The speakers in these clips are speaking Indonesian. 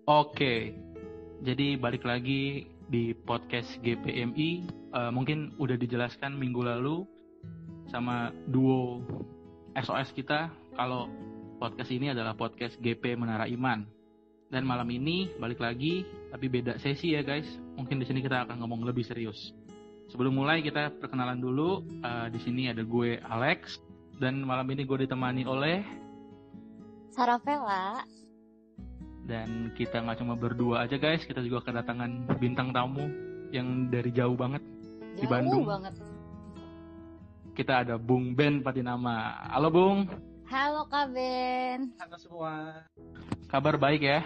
Oke, jadi balik lagi di podcast GPMI. Mungkin udah dijelaskan minggu lalu sama duo SOS kita kalau podcast ini adalah podcast GP Menara Iman. Dan malam ini balik lagi, tapi beda sesi ya guys. Mungkin di sini kita akan ngomong lebih serius. Sebelum mulai kita perkenalan dulu. Di sini ada gue Alex dan malam ini gue ditemani oleh Saravela. Dan kita nggak cuma berdua aja guys, kita juga kedatangan bintang tamu yang dari jauh banget di Bandung. Banget. Kita ada Bung Ben Patinama. Halo Bung. Halo Kak Ben. Halo semua. Kabar baik ya?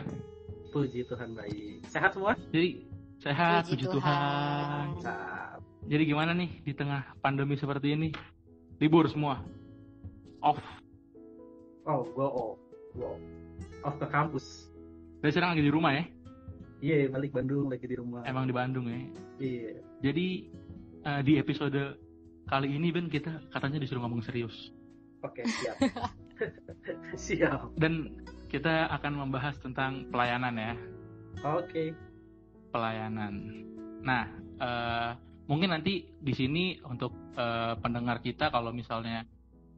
Puji Tuhan baik. Sehat semua? Jadi sehat, puji Tuhan. Mantap. Jadi gimana nih di tengah pandemi seperti ini? Libur semua? Off? Oh, gue off. Off ke kampus. Dari sekarang lagi di rumah ya? Iya, balik Bandung lagi di rumah. Emang di Bandung ya? Iya. Jadi di episode kali ini Ben kita katanya disuruh ngomong serius. Oke, siap. Siap. Dan kita akan membahas tentang pelayanan ya. Oke. Pelayanan. Nah, mungkin nanti di sini untuk pendengar kita kalau misalnya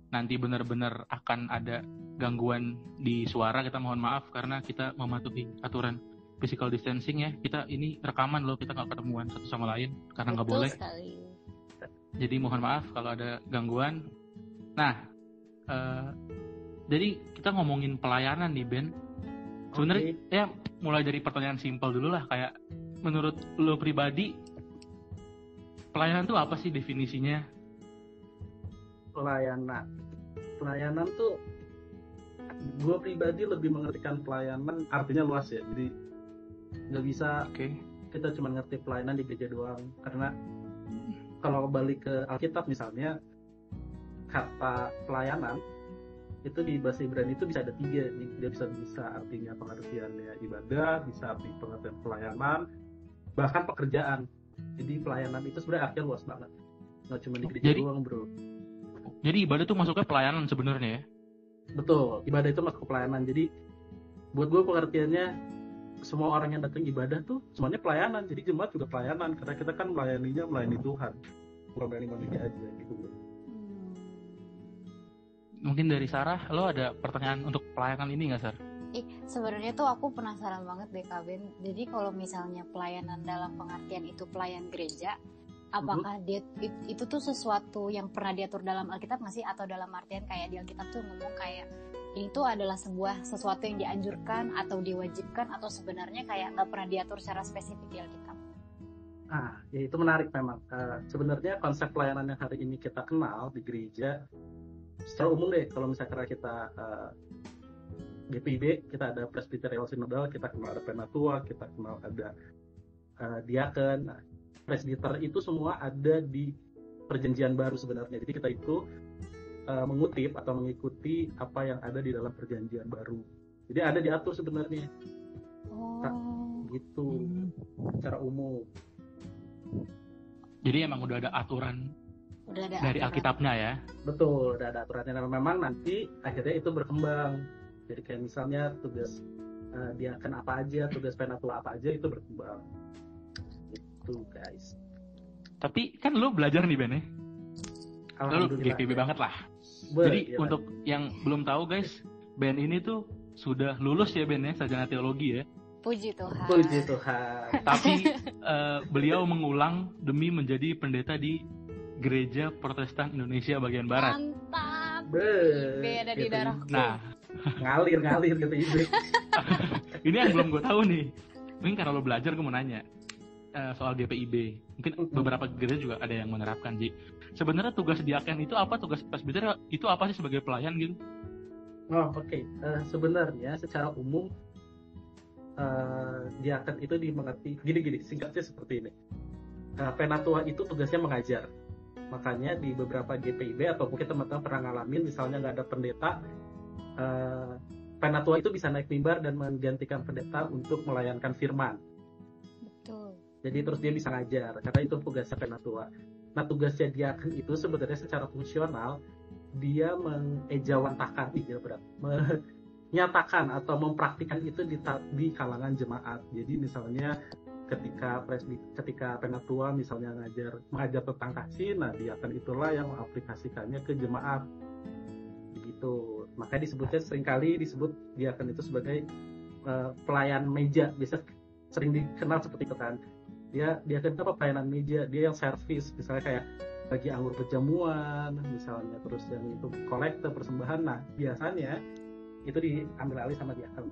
nanti benar-benar akan ada gangguan di suara, kita mohon maaf karena kita mematuhi aturan physical distancing ya. Kita ini rekaman loh, kita nggak ketemuan satu sama lain karena nggak boleh. Sekali. Jadi mohon maaf kalau ada gangguan. Nah, jadi kita ngomongin pelayanan nih Ben. Sebenarnya ya mulai dari pertanyaan simpel dulu lah, kayak menurut lo pribadi pelayanan itu apa sih definisinya? Pelayanan tuh gue pribadi lebih mengertikan pelayanan artinya luas ya. Jadi nggak bisa kita cuma ngerti pelayanan di gereja doang, karena kalau balik ke Alkitab misalnya kata pelayanan itu di bahasa Ibrani itu bisa ada 3. Dia bisa artinya pengertiannya ibadah, bisa arti pengertian pelayanan, bahkan pekerjaan. Jadi pelayanan itu sebenarnya artinya luas banget, nggak cuma di gereja doang bro. Jadi ibadah itu masuknya pelayanan sebenarnya ya? Betul, ibadah itu masuk ke pelayanan. Jadi buat gue pengertiannya semua orang yang datang ibadah tuh semuanya pelayanan. Jadi jemaat juga pelayanan, karena kita kan melayani Tuhan, bukan melayani manusia aja gitu bro. Mungkin dari Sarah, lo ada pertanyaan untuk pelayanan ini nggak, Sar? Sebenarnya tuh aku penasaran banget deh Kak Ben. Jadi kalau misalnya pelayanan dalam pengertian itu pelayan gereja, apakah dia itu tuh sesuatu yang pernah diatur dalam Alkitab nggak sih? Atau dalam artian kayak di Alkitab tuh ngomong kayak ini tuh adalah sesuatu yang dianjurkan atau diwajibkan, atau sebenarnya kayak nggak pernah diatur secara spesifik di Alkitab? Ya itu menarik memang. Sebenarnya konsep pelayanan yang hari ini kita kenal di gereja secara umum deh, kalau misalnya kita GPIB, kita ada Presbyterial Synodal, kita kenal ada Penatua, kita kenal ada diaken. Presbiter itu semua ada di Perjanjian Baru sebenarnya. Jadi kita itu mengutip atau mengikuti apa yang ada di dalam Perjanjian Baru. Jadi ada diatur sebenarnya. Gitu secara umum. Jadi emang udah ada aturan dari Alkitabnya ya? Betul, udah ada aturannya. Memang nanti akhirnya itu berkembang. Jadi kayak misalnya tugas diaken apa aja, tugas penatua apa aja itu berkembang. Itu guys. Tapi kan lo belajar nih Ben ya? Lo GPB banget lah. Jadi untuk yang belum tahu guys, Ben ini tuh sudah lulus ya Ben ya, sarjana teologi ya. Puji Tuhan. Tapi beliau mengulang demi menjadi pendeta di Gereja Protestan Indonesia bagian Barat. Mantap. Beda di darahku. Nah, ngalir gitu ibu. Ini yang belum gue tahu nih. Mungkin karena lo belajar gue mau nanya soal GPIB. Mungkin beberapa gereja juga ada yang menerapkan. Ji. Sebenarnya tugas diaken itu apa? Tugas presbiter itu apa sih sebagai pelayan gitu? Oke. Sebenarnya secara umum diaken itu dimengerti gini, singkatnya seperti ini. Penatua itu tugasnya mengajar. Makanya di beberapa GPIB atau mungkin teman-teman pernah ngalamin misalnya nggak ada pendeta, penatua itu bisa naik mimbar dan menggantikan pendeta untuk melayangkan firman. Betul. Jadi terus dia bisa ngajar, karena itu tugasnya penatua. Nah tugasnya diaken itu sebenarnya secara fungsional dia mengejawantahkan, menyatakan atau mempraktikkan itu di kalangan jemaat. Jadi misalnya ketika penatua misalnya mengajar tentang kasih, nah diaken itulah yang mengaplikasikannya ke jemaat begitu. Makanya seringkali disebut diaken itu sebagai pelayan meja, biasa sering dikenal seperti itu kan. Dia kan apa, pelayanan meja, dia yang servis, misalnya kayak bagi anggur perjamuan misalnya, terus yang itu kolektor persembahan. Nah biasanya itu diambil alih sama diaken.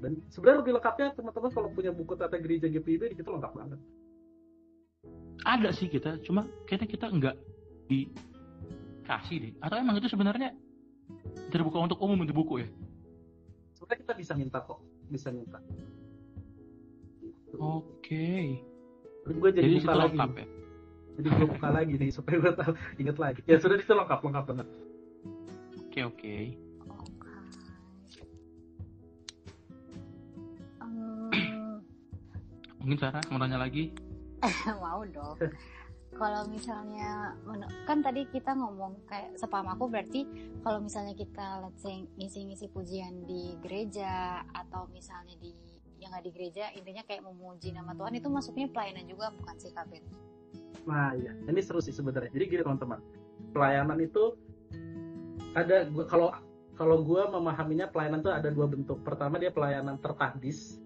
Dan sebenarnya lebih lengkapnya teman-teman kalau punya buku tata gereja GPIB itu lengkap banget. Ada sih kita, cuma kayaknya kita nggak dikasih deh. Atau emang itu sebenarnya terbuka untuk umum di buku ya? Sebenarnya kita bisa minta kok, bisa minta. Gitu. Oke. Gue jadi buka lagi. Lengkap, ya? Jadi gue buka lagi nih supaya gue tahu, ingat lagi. Ya sudah, itu lengkap banget. Oke. Mungkin Sarah mau tanya lagi? Mau dong. Kalau misalnya kan tadi kita ngomong kayak sepaham aku, berarti kalau misalnya kita let's say ngisi-ngisi pujian di gereja atau misalnya yang nggak di gereja, intinya kayak memuji nama Tuhan, itu masuknya pelayanan juga bukan sih Kak Ben? Nah iya, ini seru sih sebenarnya. Jadi gini teman-teman, pelayanan itu ada, kalau gue memahaminya pelayanan itu ada dua bentuk. Pertama dia pelayanan tertahbis,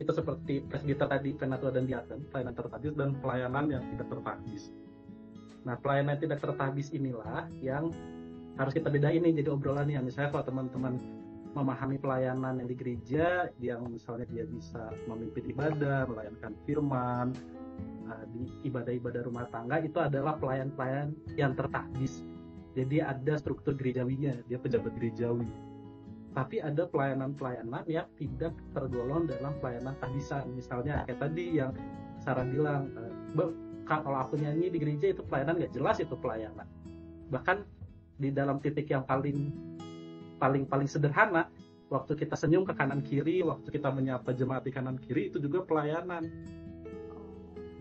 itu seperti presbiter tadi, penatua dan diaken, pelayanan tertahbis, dan pelayanan yang tidak tertahbis. Nah pelayanan yang tidak tertahbis inilah yang harus kita bedain nih jadi obrolannya. Misalnya kalau teman-teman memahami pelayanan yang di gereja, yang misalnya dia bisa memimpin ibadah, melayankan firman, di ibadah-ibadah rumah tangga, itu adalah pelayan-pelayan yang tertahbis. Jadi ada struktur gerejawinya, dia pejabat gerejawi. Tapi ada pelayanan-pelayanan yang tidak tergolong dalam pelayanan tahbisan. Misalnya kayak tadi yang Sarah bilang, kalau aku nyanyi di gereja itu pelayanan, nggak jelas itu pelayanan. Bahkan di dalam titik yang paling sederhana, waktu kita senyum ke kanan kiri, waktu kita menyapa jemaat di kanan kiri, itu juga pelayanan.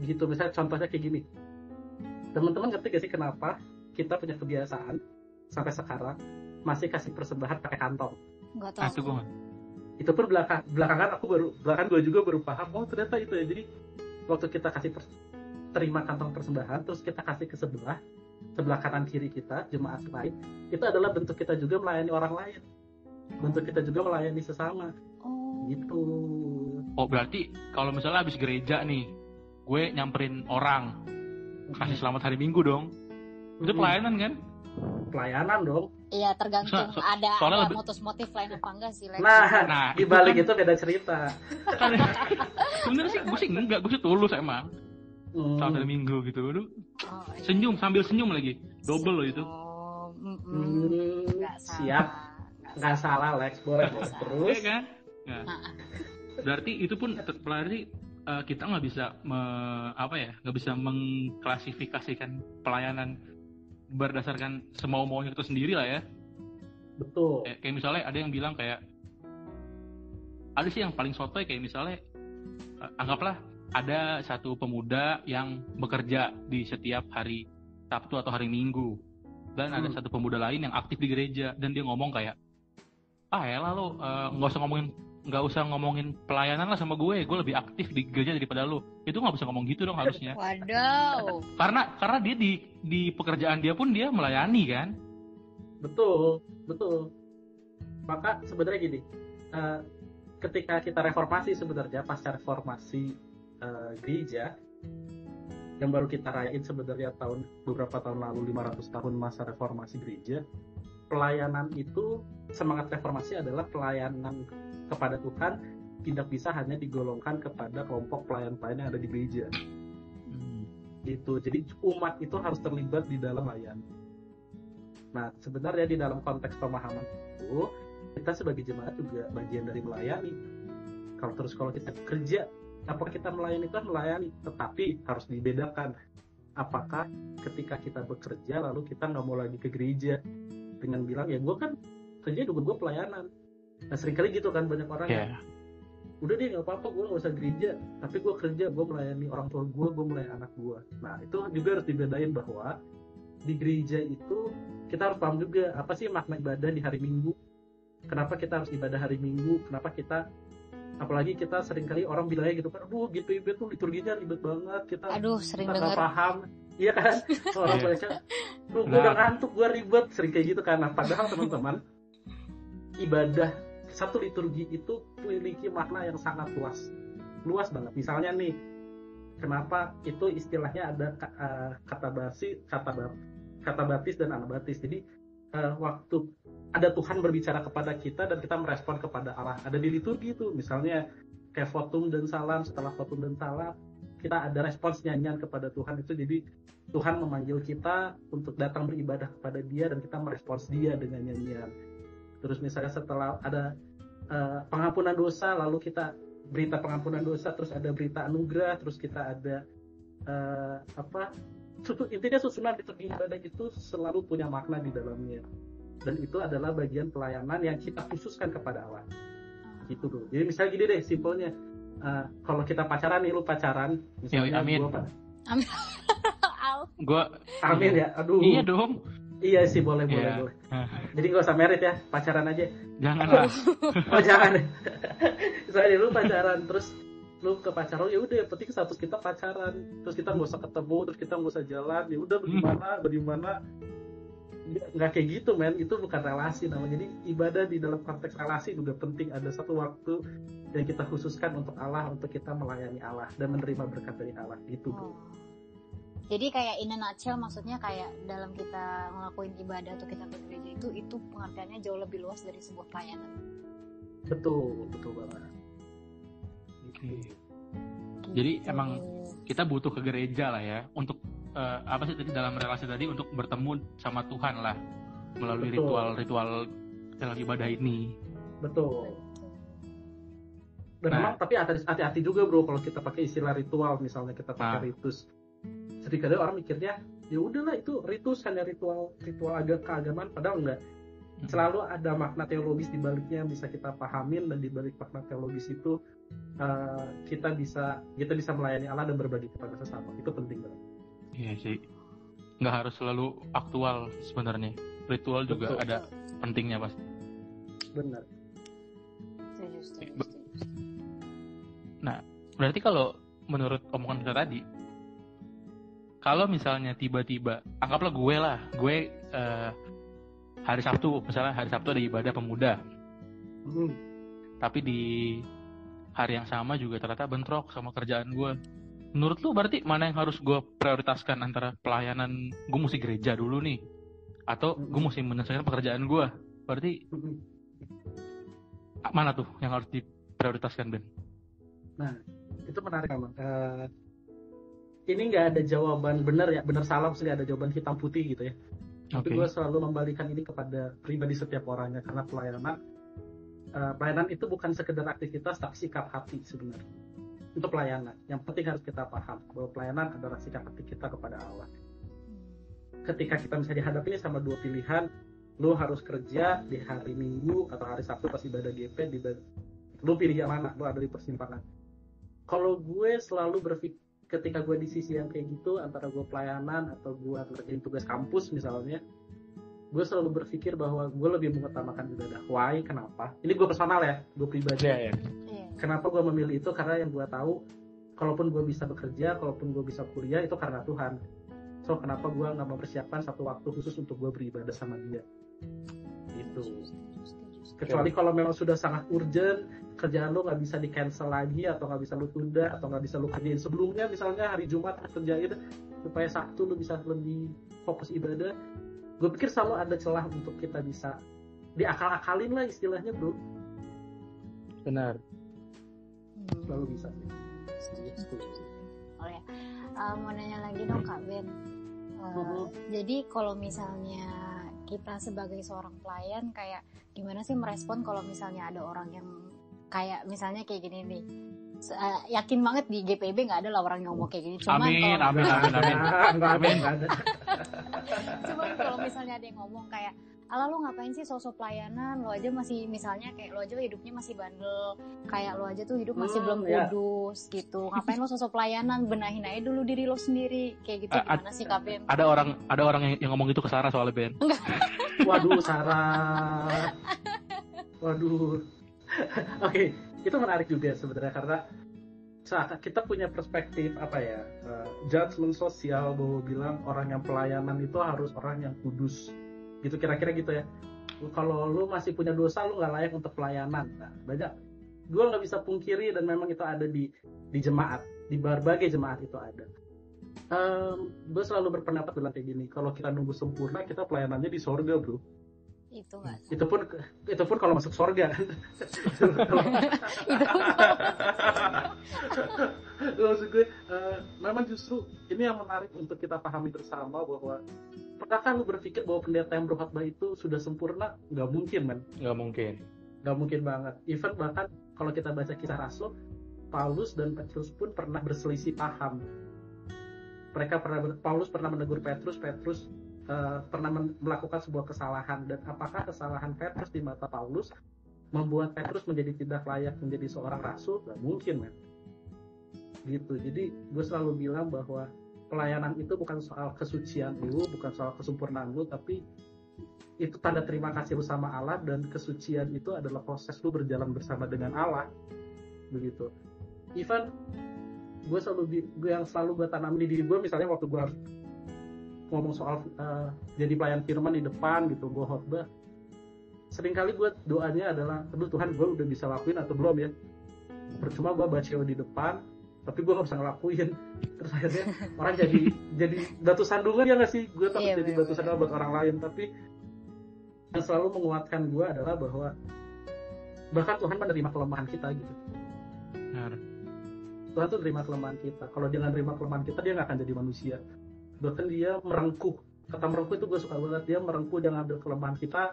Gitu, misalnya contohnya kayak gini. Teman-teman ngerti gak sih kenapa kita punya kebiasaan sampai sekarang masih kasih persembahan pakai kantong? Nggak tahu. Itu pun belakangan gue juga baru paham, oh ternyata itu ya. Jadi waktu kita terima kantong persembahan, terus kita kasih ke sebelah kanan kiri kita, jemaat lain, itu adalah bentuk kita juga melayani orang lain, bentuk kita juga melayani sesama. Gitu. Oh berarti kalau misalnya habis gereja nih, gue nyamperin orang, kasih selamat hari Minggu dong, itu pelayanan kan? Pelayanan dong. Iya, tergantung ada motif lain apa enggak sih, Lex. Nah di balik itu beda cerita. Sebenarnya sih gue sih enggak, gue sih tulus emang. Selamat hari Minggu gitu, aduh. Senyum sambil senyum lagi, double loh itu. Siap, nggak salah Lex, boleh terus. Iya kan? Nah, berarti itu pun berarti kita nggak bisa nggak bisa mengklasifikasikan pelayanan berdasarkan semau-maunya kita sendiri lah ya. Betul. Kayak misalnya ada yang bilang kayak, ada sih yang paling sotoy kayak misalnya anggaplah ada satu pemuda yang bekerja di setiap hari Sabtu atau hari Minggu, dan ada satu pemuda lain yang aktif di gereja, dan dia ngomong kayak, elah lo nggak usah ngomongin pelayanan lah sama gue lebih aktif di gereja daripada lo. Itu nggak bisa ngomong gitu dong harusnya. Waduh. Karena dia di pekerjaan dia pun dia melayani kan. Betul. Maka sebenarnya gini, ketika kita reformasi, sebenarnya pasca reformasi gereja yang baru kita rayain sebenarnya beberapa tahun lalu, 500 tahun masa reformasi gereja, pelayanan itu, semangat reformasi adalah pelayanan kepada Tuhan tidak bisa hanya digolongkan kepada kelompok pelayan-pelayan yang ada di gereja. Gitu. Jadi umat itu harus terlibat di dalam layanan. Nah, sebenarnya di dalam konteks pemahaman itu, kita sebagai jemaat juga bagian dari melayani. Kalau kita kerja, apakah kita melayani? Kan melayani, tetapi harus dibedakan. Apakah ketika kita bekerja lalu kita nggak mau lagi ke gereja dengan bilang, ya gue kan kerja juga gue pelayanan. Nah seringkali gitu kan banyak orang yang udah deh nggak apa-apa, gue nggak usah gereja, tapi gue kerja, gue melayani orang tua gue melayani anak gue. Nah itu juga harus dibedain bahwa di gereja itu kita harus paham juga apa sih makna ibadah di hari Minggu. kenapa kita harus ibadah hari Minggu, kenapa kita, apalagi kita seringkali orang bilangnya gitu kan, aduh GPIB tuh liturginya ribet banget, kita sering nggak dengar. paham, iya kan, orang baca, gue udah ngantuk, gue ribet, sering kayak gitu kan. Nah, padahal teman-teman, ibadah satu liturgi itu memiliki makna yang sangat luas banget. Misalnya nih, kenapa itu istilahnya ada kata batis dan anabatis. Jadi waktu ada Tuhan berbicara kepada kita dan kita merespon kepada Allah, ada di liturgi itu. Misalnya kayak votum dan salam, setelah votum dan salam kita ada respons nyanyian kepada Tuhan itu. Jadi Tuhan memanggil kita untuk datang beribadah kepada Dia dan kita merespons Dia dengan nyanyian. Terus misalnya setelah ada pengampunan dosa, lalu kita berita pengampunan dosa, terus ada berita anugerah, terus kita ada intinya susunan liturgi ibadah itu selalu punya makna di dalamnya, dan itu adalah bagian pelayanan yang kita khususkan kepada Allah gitu tuh. Jadi misalnya gini deh simpelnya, kalau kita pacaran nih, lu pacaran misalnya, amin. Gue amin ya, aduh iya dong. Iya sih, boleh. Jadi gak usah merit ya, pacaran aja. Janganlah. Oh jangan. Misalnya lu pacaran, terus lu ke pacar lu, ya udah yang penting status kita pacaran, terus kita nggak usah ketemu, terus kita nggak usah jalan, ya udah bagaimana. Nggak kayak gitu men, itu bukan relasi namanya. Jadi ibadah di dalam konteks relasi juga penting, ada satu waktu yang kita khususkan untuk Allah, untuk kita melayani Allah dan menerima berkat dari Allah gitu bro. Jadi kayak in a nutshell, maksudnya kayak dalam kita ngelakuin ibadah atau kita bergereja itu pengertiannya jauh lebih luas dari sebuah pelayanan. Betul banget. Gitu. Jadi emang kita butuh ke gereja lah ya untuk apa sih tadi dalam relasi tadi, untuk bertemu sama Tuhan lah melalui ritual dalam ibadah ini. Betul. Dan memang tapi hati-hati juga bro kalau kita pakai istilah ritual, misalnya kita pakai ritus. Sedikit orang mikirnya ya udahlah itu ritus, hanya ritual keagamaan, padahal enggak. Selalu ada makna teologis di baliknya yang bisa kita pahamin, dan di balik makna teologis itu kita bisa melayani Allah dan berbagi kepada sesama. Itu penting banget. Iya sih, nggak harus selalu aktual sebenarnya. Ritual juga ada pentingnya pasti. Benar. Nah, berarti kalau menurut omongan kita tadi, kalau misalnya tiba-tiba, anggaplah gue hari Sabtu ada ibadah pemuda, tapi di hari yang sama juga ternyata bentrok sama kerjaan gue. Menurut lu berarti mana yang harus gue prioritaskan, antara pelayanan gue mesti gereja dulu nih, atau gue mesti menyelesaikan pekerjaan gue? Berarti mana tuh yang harus diprioritaskan, Ben? Nah, itu menarik memang. Ini nggak ada jawaban benar salah, mesti ada jawaban hitam putih gitu ya. Tapi gue selalu membalikan ini kepada pribadi setiap orangnya, karena pelayanan itu bukan sekedar aktivitas, tapi sikap hati sebenarnya. Untuk pelayanan, yang penting harus kita paham bahwa pelayanan adalah sikap hati kita kepada Allah. Ketika kita misalnya dihadapi sama dua pilihan, lu harus kerja di hari Minggu atau hari Sabtu pas ibadah GP, lu pilih yang mana? Lu ada di persimpangan. Kalau gue selalu berpikir, ketika gue di sisi yang kayak gitu, antara gue pelayanan atau gue ngerjain tugas kampus misalnya, gue selalu berpikir bahwa gue lebih mengutamakan ibadah. Why? Kenapa? Ini gue personal ya, gue pribadi. Kenapa gue memilih itu? Karena yang gue tahu, kalaupun gue bisa bekerja, kalaupun gue bisa kuliah, itu karena Tuhan. So kenapa gue nggak mempersiapkan satu waktu khusus untuk gue beribadah sama Dia? Gitu. Kecuali kalau memang sudah sangat urgent, kerjaan lo nggak bisa di cancel lagi, atau nggak bisa lo tunda, atau nggak bisa lo kerjain sebelumnya, misalnya hari Jumat kerjain supaya Sabtu lo bisa lebih fokus ibadah. Gue pikir selalu ada celah untuk kita bisa diakal-akalin lah istilahnya bro. Benar. Selalu bisa. Oh ya, mau nanya lagi dong Kak Ben. Jadi kalau misalnya kita sebagai seorang pelayan, kayak gimana sih merespon kalau misalnya ada orang yang kayak misalnya kayak gini nih, yakin banget di GPIB nggak ada lah orang yang ngomong kayak gini. Cuman amin. Cuman kalau misalnya ada yang ngomong kayak, ala lo ngapain sih sosok pelayanan, lo aja masih, misalnya kayak lo aja hidupnya masih bandel, kayak lo aja tuh hidup masih belum kudus gitu, ngapain lo sosok pelayanan, benahin aja dulu diri lo sendiri, kayak gitu. Gimana sih Kak Ben? Ada orang yang ngomong itu ke Sarah soalnya, Ben. Waduh Sarah. Waduh. Oke, itu menarik juga sebenarnya karena saat kita punya perspektif judgement sosial bahwa bilang orang yang pelayanan itu harus orang yang kudus, gitu kira-kira gitu ya. Kalau lu masih punya dosa, lu nggak layak untuk pelayanan. Nah, banyak, gue nggak bisa pungkiri dan memang itu ada di jemaat, di berbagai jemaat itu ada. Gue selalu berpendapat bilang kayak gini, kalau kita nunggu sempurna, kita pelayanannya di sorga, bro. Itu pun kalau masuk sorga. Maksud gue, memang justru ini yang menarik untuk kita pahami bersama bahwa pernahkah lu berpikir bahwa pendeta yang berkhotbah itu sudah sempurna? Nggak mungkin, man. Nggak mungkin banget. Even bahkan kalau kita baca kisah Rasul, Paulus dan Petrus pun pernah berselisih paham. Paulus pernah menegur Petrus pernah melakukan sebuah kesalahan, dan apakah kesalahan Petrus di mata Paulus membuat Petrus menjadi tidak layak menjadi seorang rasul? Nggak mungkin, man. Gitu. Jadi gue selalu bilang bahwa pelayanan itu bukan soal kesucian lu, bukan soal kesempurnaan lu, tapi itu tanda terima kasih lu sama Allah, dan kesucian itu adalah proses lu berjalan bersama dengan Allah. Begitu. Even yang selalu gue tanam di diri gue, misalnya waktu gue harus ngomong soal jadi pelayan firman di depan gitu, gue khotbah, seringkali gue doanya adalah, aduh Tuhan, gue udah bisa lakuin atau belum ya? Percuma gue baca di depan, tapi gue gak bisa ngelakuin. Terus akhirnya orang jadi batu sandungan, ya gak sih? Gue takut jadi batu sandungan buat orang lain. Tapi yang selalu menguatkan gue adalah bahwa bahkan Tuhan menerima kelemahan kita gitu. Benar. Tuhan tuh terima kelemahan kita. Kalau dia gak terima kelemahan kita, dia gak akan jadi manusia. Bahkan dia merengkuh. Kata merengkuh itu gue suka banget. Dia merengkuh, dia ngambil kelemahan kita,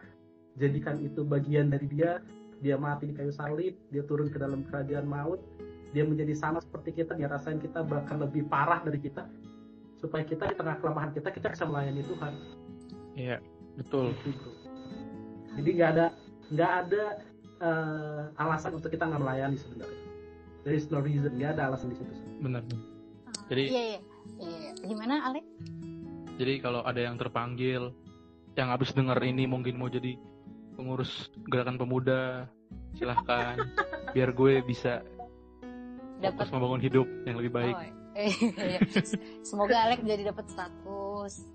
jadikan itu bagian dari dia. Dia mati di kayu salib, dia turun ke dalam kerajaan maut, dia menjadi sama seperti kita, dia rasain kita bahkan lebih parah dari kita, supaya kita di tengah kelemahan kita bisa melayani Tuhan. Iya, betul. Gitu. Jadi nggak ada alasan untuk kita nggak melayani sebenarnya. There is no reason, nggak ada alasan di situ. Benar. Jadi iya. Gimana, Alek? Jadi kalau ada yang terpanggil, yang habis dengar ini mungkin mau jadi pengurus gerakan pemuda, silahkan. Biar gue bisa fokus membangun hidup yang lebih baik. Semoga Alek jadi dapat status.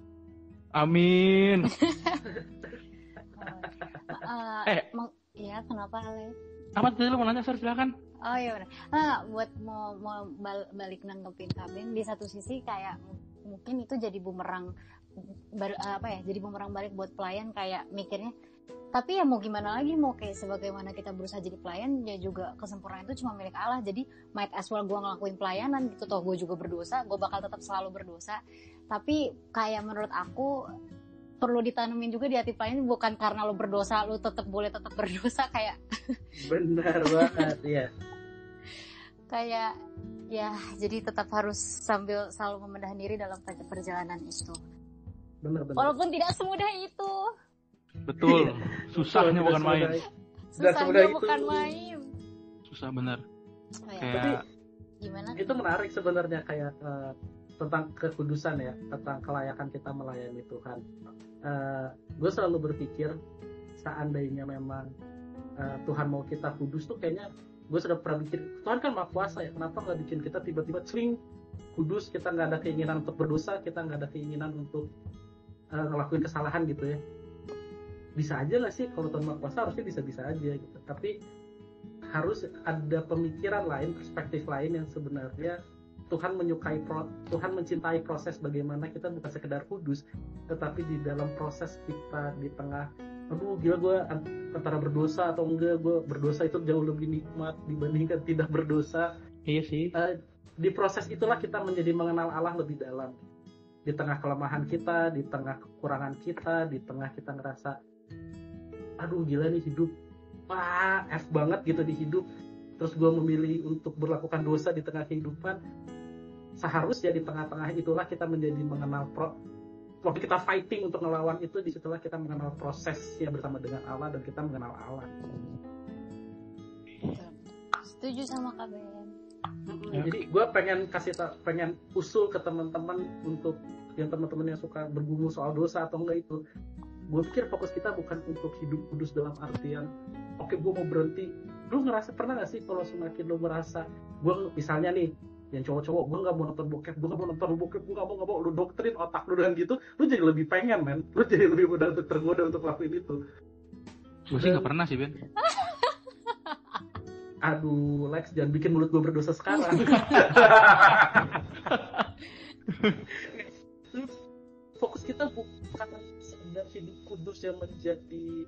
Amin. Ya, kenapa Alek? Apa tadi lu mau nanya, Sir? Silakan. Oh iya benar. Buat mau balik nanggepin Kabin, di satu sisi kayak mungkin itu jadi bumerang jadi bumerang balik buat pelayan, kayak mikirnya, tapi ya mau gimana lagi, mau kayak sebagaimana kita berusaha jadi pelayan, ya juga kesempurnaan itu cuma milik Allah. Jadi might as well gue ngelakuin pelayanan gitu, toh gue juga berdosa, gue bakal tetap selalu berdosa. Tapi kayak menurut aku perlu ditanemin juga di hati pelayan, bukan karena lo berdosa lo tetap berdosa, kayak benar banget ya. Kayak ya, jadi tetap harus sambil selalu membenahi diri dalam perjalanan itu. Benar. Walaupun tidak semudah itu. Betul. Susahnya bukan main. Susahnya bukan main. Susah benar. Kayak gimana? Itu menarik sebenarnya, kayak tentang kekudusan ya, tentang kelayakan kita melayani Tuhan. Gue selalu berpikir, seandainya memang Tuhan mau kita kudus tuh, kayaknya gue sudah pernah mikir, Tuhan kan Maha Kuasa ya, kenapa nggak bikin kita tiba-tiba sering kudus, kita nggak ada keinginan untuk berdosa, kita nggak ada keinginan untuk ngelakuin kesalahan gitu ya. Bisa aja nggak sih, kalau Tuhan Maha Kuasa harusnya bisa-bisa aja gitu. Tapi harus ada pemikiran lain, perspektif lain yang sebenarnya Tuhan mencintai proses bagaimana kita bukan sekedar kudus, tetapi di dalam proses kita di tengah, aduh gila gue antara berdosa atau enggak, gue berdosa itu jauh lebih nikmat dibandingkan tidak berdosa. Iya sih. Di proses itulah kita menjadi mengenal Allah lebih dalam. Di tengah kelemahan kita, di tengah kekurangan kita, di tengah kita ngerasa, aduh gila nih hidup, F banget gitu di hidup, terus gue memilih untuk melakukan dosa di tengah kehidupan. Seharusnya di tengah-tengah itulah kita menjadi mengenal waktu kita fighting untuk ngelawan itu, disitulah kita mengenal prosesnya bersama dengan Allah, dan kita mengenal Allah. Setuju sama Kak Ben. Jadi gue pengen usul ke teman-teman, untuk yang teman-teman yang suka bergumul soal dosa atau enggak itu, gue pikir fokus kita bukan untuk hidup kudus dalam artian oke gue mau berhenti. Lu pernah gak sih kalau semakin lu merasa, gue misalnya nih yang cowok-cowok, gue gak mau nonton bokep, gue gak mau, lu doktrin otak lu dengan gitu, lu jadi lebih pengen men, lu jadi lebih mudah untuk tergoda untuk lakuin itu. Gue sih gak pernah sih Ben. Aduh Lex, jangan bikin mulut gue berdosa sekarang. Fokus kita bukan sekedar hidup kudus yang menjadi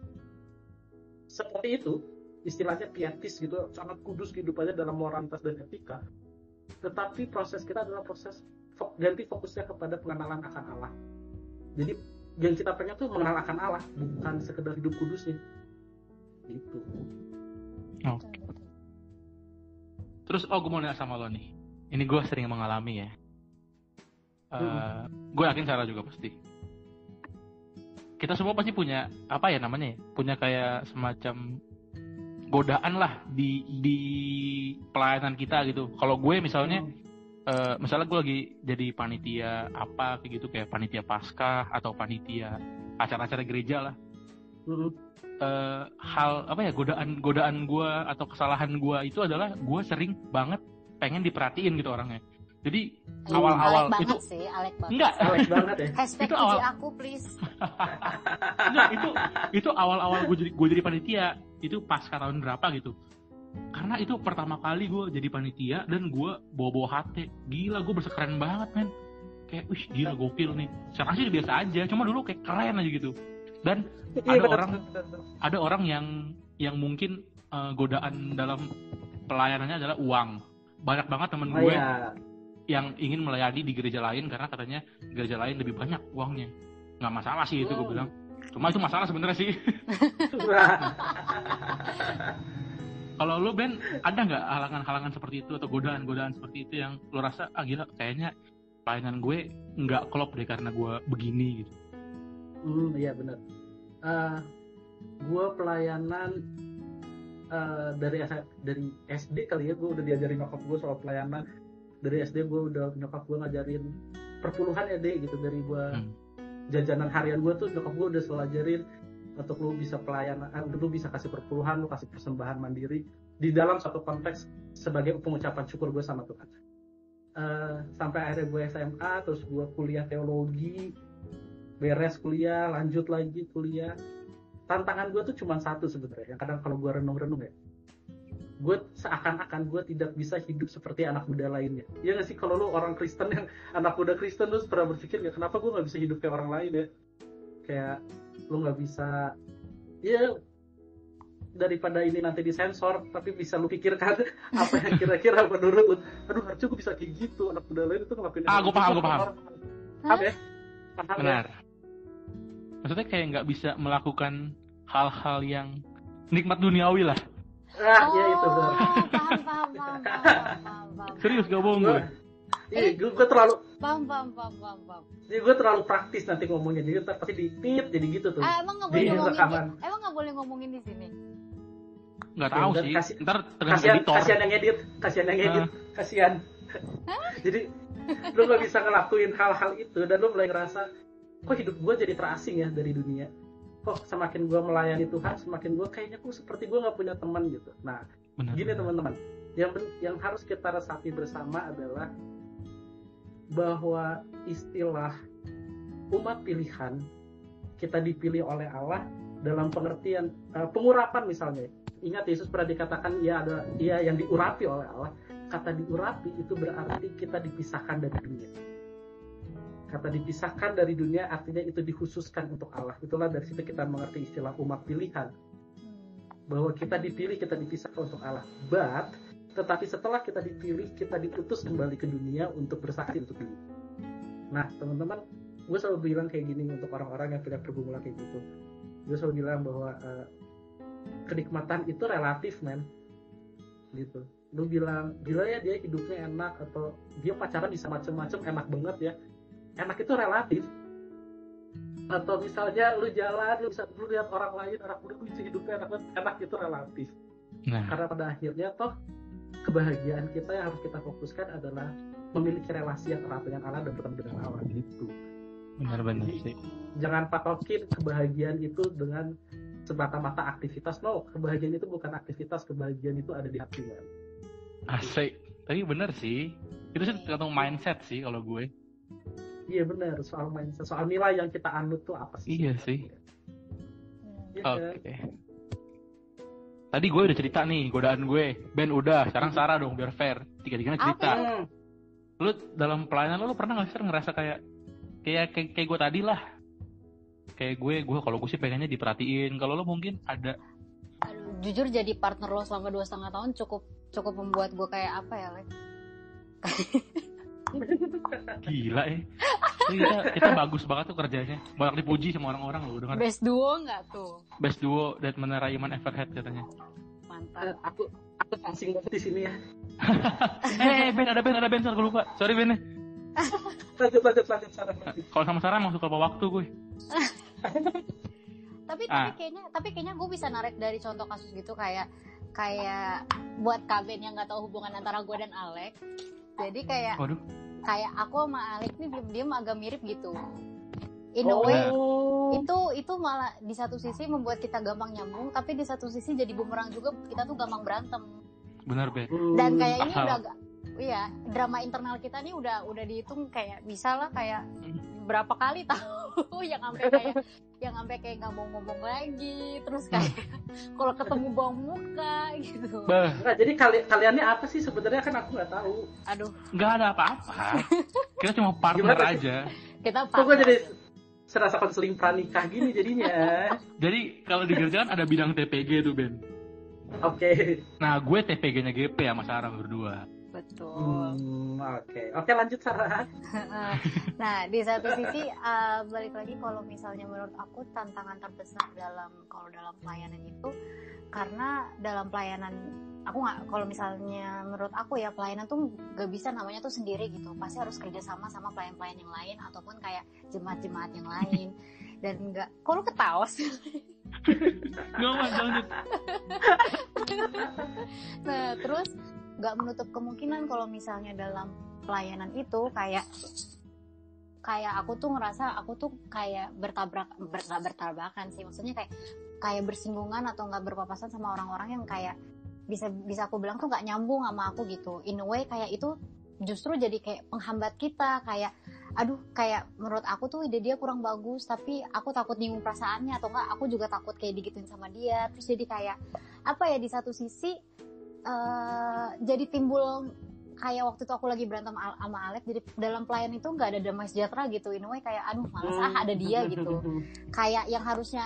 seperti itu, istilahnya pietis gitu, sangat kudus kehidupannya dalam moralitas dan etika, tetapi proses kita adalah proses ganti fokusnya kepada pengenalan akan Allah. Jadi yang kita pengen tuh mengenal akan Allah, bukan sekedar hidup kudusnya gitu. Oh. Terus gue mau nanya sama lo nih, ini gue sering mengalami ya. Gue yakin Sarah juga pasti. Kita semua pasti punya apa ya namanya ya? Punya kayak semacam godaan lah di pelayanan kita gitu. Kalau gue misalnya, misalnya gue lagi jadi panitia apa kayak gitu, kayak panitia Paskah atau panitia acara-acara gereja lah. Hal apa ya, godaan gue atau kesalahan gue itu adalah gue sering banget pengen diperhatiin gitu orangnya. Jadi awal-awal itu Alek banget. Enggak, Alek banget ya. Hashtag itu awal, aku please. enggak, itu awal-awal gue jadi panitia itu pas tahun berapa gitu. Karena itu pertama kali gue jadi panitia dan gue bawa hati. Gila, gue berasa keren banget men. Kayak wih gila gokil nih. Sekarang sih biasa aja, cuma dulu kayak keren aja gitu. Dan ada orang yang mungkin godaan dalam pelayanannya adalah uang. Banyak banget temen gue yang ingin melayani di gereja lain karena katanya gereja lain lebih banyak uangnya. Nggak masalah sih itu gue bilang. Cuma itu masalah sebenarnya sih. Kalau lo Ben, ada nggak halangan-halangan seperti itu atau godaan-godaan seperti itu yang lo rasa gila kayaknya pelayanan gue nggak klop deh karena gue begini gitu? Iya benar. Gue pelayanan dari SD kali ya, gue udah diajarin nyokap gue soal pelayanan. Dari SD gue udah nyokap gue ngajarin perpuluhan ya deh gitu. Dari gue jajanan harian gue tuh nyokap gue udah selalu ajarin untuk lu bisa pelayanan, lu bisa kasih perpuluhan, lu kasih persembahan mandiri di dalam suatu konteks sebagai pengucapan syukur gue sama Tuhan. Sampai akhirnya gue SMA, terus gue kuliah teologi, beres kuliah, lanjut lagi kuliah. Tantangan gue tuh cuma satu sebenarnya. Yang kadang kalau gue renung-renung ya, gue seakan-akan gue tidak bisa hidup seperti anak muda lainnya. Iya nggak sih, kalau lu orang Kristen yang anak muda Kristen, lu pernah berpikir nggak kenapa gue nggak bisa hidup kayak orang lain ya? Kayak lu nggak bisa, ya daripada ini nanti disensor, tapi bisa lu pikirkan apa yang kira-kira menurut lu, aduh harusnya gue bisa kayak gitu, anak muda lain itu ngelakuin. Gue paham. Paham ya? Benar. Maksudnya kayak nggak bisa melakukan hal-hal yang nikmat duniawi lah. Ya itu benar. Paham. Serius gak bohong gue. Iya, gue terlalu Paham. Jadi gue terlalu praktis nanti ngomongnya, jadi ntar pasti dipit jadi gitu tuh. Emang nggak boleh ngomongin di sini? Nggak tahu sih. Ntar kasihan yang edit. Kasihan. Jadi lu nggak bisa ngelakuin hal-hal itu dan lu mulai ngerasa kok hidup gue jadi terasing ya dari dunia. Kok semakin gue melayani Tuhan, semakin gue kayaknya kok seperti gue nggak punya teman gitu. Nah, gini teman-teman, yang harus kita resapi bersama adalah bahwa istilah umat pilihan, kita dipilih oleh Allah dalam pengertian pengurapan misalnya. Ingat Yesus pernah dikatakan ada yang diurapi oleh Allah. Kata diurapi itu berarti kita dipisahkan dari dunia. Kata dipisahkan dari dunia artinya itu dikhususkan untuk Allah. Itulah dari situ kita mengerti istilah umat pilihan. Bahwa kita dipilih, kita dipisahkan untuk Allah. Tetapi setelah kita dipilih, kita diutus kembali ke dunia untuk bersaksi untuk dunia. Nah, teman-teman, gue selalu bilang kayak gini untuk orang-orang yang punya pergumulan kayak gitu. Gue selalu bilang bahwa kenikmatan itu relatif, men. Gitu. Lu bilang, gila ya dia hidupnya enak, atau dia pacaran bisa macem-macem, enak banget ya. Enak itu relatif. Atau misalnya lu jalan, lu lihat orang lain, anak muda bisa hidupnya enak banget, enak itu relatif. Nah. Karena pada akhirnya toh kebahagiaan kita yang harus kita fokuskan adalah memiliki relasi yang erat dengan Allah dan bertemu dengan Allah gitu. Benar-benar sih. Jangan patokin kebahagiaan itu dengan semata-mata aktivitas. No, kebahagiaan itu bukan aktivitas, kebahagiaan itu ada di hati, man. Asik. Tapi bener sih. Itu sih tergantung mindset sih kalau gue. Iya benar, soal mindset, soal nilai yang kita anut tuh apa sih? Iya sih. Iya. Oke. Tadi gue udah cerita nih godaan gue. Ben udah, sekarang Sarah dong biar fair. Tiga-tiganya cerita. Lu dalam pelayanan lu pernah nggak sih ngerasa kayak gue tadi lah? Kayak gue kalau gue sih pengennya diperhatiin. Kalau lo mungkin ada. Aduh, jujur jadi partner lo selama 2,5 tahun cukup membuat gue kayak apa ya, Lek? Gila ya. Kita bagus banget tuh kerjanya. Banyak dipuji sama orang-orang lo dengar. Best duo nggak tuh? Best duo dan Menara Iman Everhead katanya. Mantap. Aku langsing banget di sini ya. Ben ada Ben sorry gue lupa. Sorry Ben. Lanjut Sarah. Kalau sama Sarah masuk lupa waktu gue. Tapi kayaknya gue bisa narik dari contoh kasus gitu kayak buat Kaben yang nggak tahu hubungan antara gue dan Alek. Jadi kayak aku sama Alek nih diam-diam agak mirip gitu. In a way itu malah di satu sisi membuat kita gampang nyambung, tapi di satu sisi jadi bumerang juga, kita tuh gampang berantem. Benar Ben. Dan kayak ini udah agak drama internal kita nih udah dihitung kayak bisa lah kayak berapa kali tahu yang sampai kayak nggak mau ngomong lagi, terus kayak kalau ketemu buang muka gitu. Nah, jadi kaliannya apa sih sebenarnya, kan aku nggak tahu. Aduh, nggak ada apa-apa. Kita cuma partner aja. Kita partner. Kok gue jadi serasa konseling pranikah gini jadinya. Jadi kalau di gereja kan ada bidang TPG tuh Ben. Oke. Nah gue TPG-nya GP sama Sarah berdua. Betul. Oke, lanjut Sarah. Nah, di satu sisi balik lagi kalau misalnya menurut aku tantangan terbesar dalam pelayanan itu, karena dalam pelayanan kalau misalnya menurut aku ya, pelayanan tuh gak bisa namanya tuh sendiri gitu, pasti harus kerja sama pelayan-pelayan yang lain ataupun kayak jemaat-jemaat yang lain. Dan nggak, kok lu ketawa sih? Lanjut. Nah, terus nggak menutup kemungkinan kalau misalnya dalam pelayanan itu kayak aku tuh ngerasa aku tuh kayak bertabrakan sih, maksudnya kayak bersinggungan atau nggak berpapasan sama orang-orang yang kayak bisa aku bilang tuh nggak nyambung sama aku gitu. In a way kayak itu justru jadi kayak penghambat kita, kayak kayak menurut aku tuh ide dia kurang bagus, tapi aku takut nyinggung perasaannya, atau enggak aku juga takut kayak digituin sama dia. Terus jadi kayak di satu sisi jadi timbul kayak waktu itu aku lagi berantem sama Alek, jadi dalam pelayan itu nggak ada damai sejahtera gitu. In a way kayak malas ada dia gitu. Kayak yang harusnya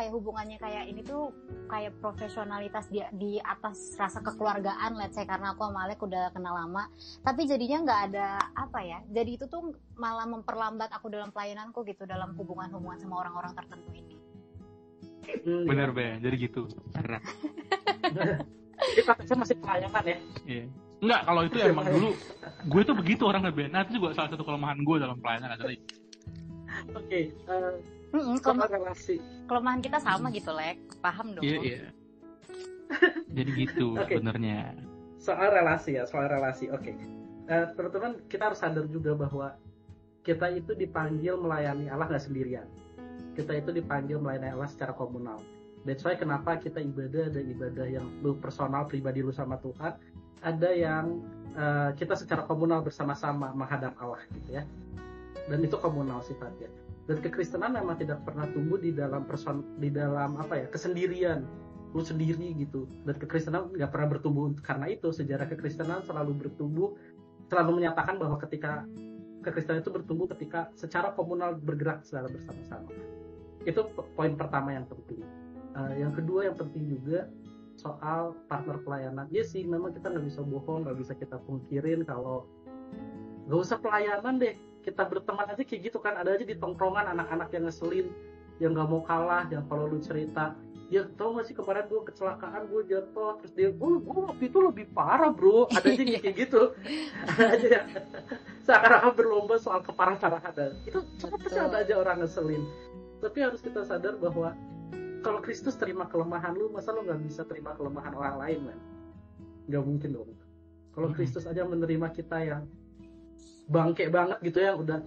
hubungannya kayak ini tuh kayak profesionalitas di atas rasa kekeluargaan, let's say, karena aku sama Alek udah kenal lama, tapi jadinya nggak ada jadi itu tuh malah memperlambat aku dalam pelayananku gitu, dalam hubungan sama orang-orang tertentu ini. Bener Ben, jadi gitu. Jadi prakteknya masih pelayanan ya? Iya. Enggak, kalau itu emang dulu gue tuh begitu orangnya Ben. Nah, itu juga salah satu kelemahan gue dalam pelayanan adalah. Oke. Relasi. Kelemahan kita sama gitu, Lek. Paham dong. Iya. Jadi gitu sebenarnya. Soal relasi. Oke. Teman-teman, kita harus sadar juga bahwa kita itu dipanggil melayani Allah nggak sendirian. Kita itu dipanggil melayani Allah secara komunal. That's why kenapa kita ada ibadah yang lu personal, pribadi lu sama Tuhan, ada yang kita secara komunal bersama-sama menghadap Allah gitu ya. Dan itu komunal sifatnya. Dan kekristenan memang tidak pernah tumbuh di dalam kesendirian, lu sendiri gitu. Dan kekristenan nggak pernah bertumbuh karena itu. Sejarah kekristenan selalu bertumbuh, selalu menyatakan bahwa ketika kekristenan itu bertumbuh ketika secara komunal bergerak secara bersama-sama. Itu poin pertama yang penting. Yang kedua yang penting juga soal partner pelayanan. Ya sih, memang kita nggak bisa bohong, nggak bisa kita pungkirin kalau nggak usah pelayanan deh, kita berteman aja kayak gitu kan. Ada aja di tongkrongan anak-anak yang ngeselin, yang nggak mau kalah, yang kalau lu cerita, ya tau nggak sih kemarin gue kecelakaan, gue jatuh, terus dia, gue waktu itu lebih parah bro. Ada aja kayak gitu. Ada aja yang seakan-akan berlomba soal keparah-parahan. Itu pasti ada aja orang ngeselin. Tapi harus kita sadar bahwa kalau Kristus terima kelemahan lu, masa lu nggak bisa terima kelemahan orang lain, man? Nggak mungkin dong. Kalau Kristus aja menerima kita yang bangke banget gitu ya, udah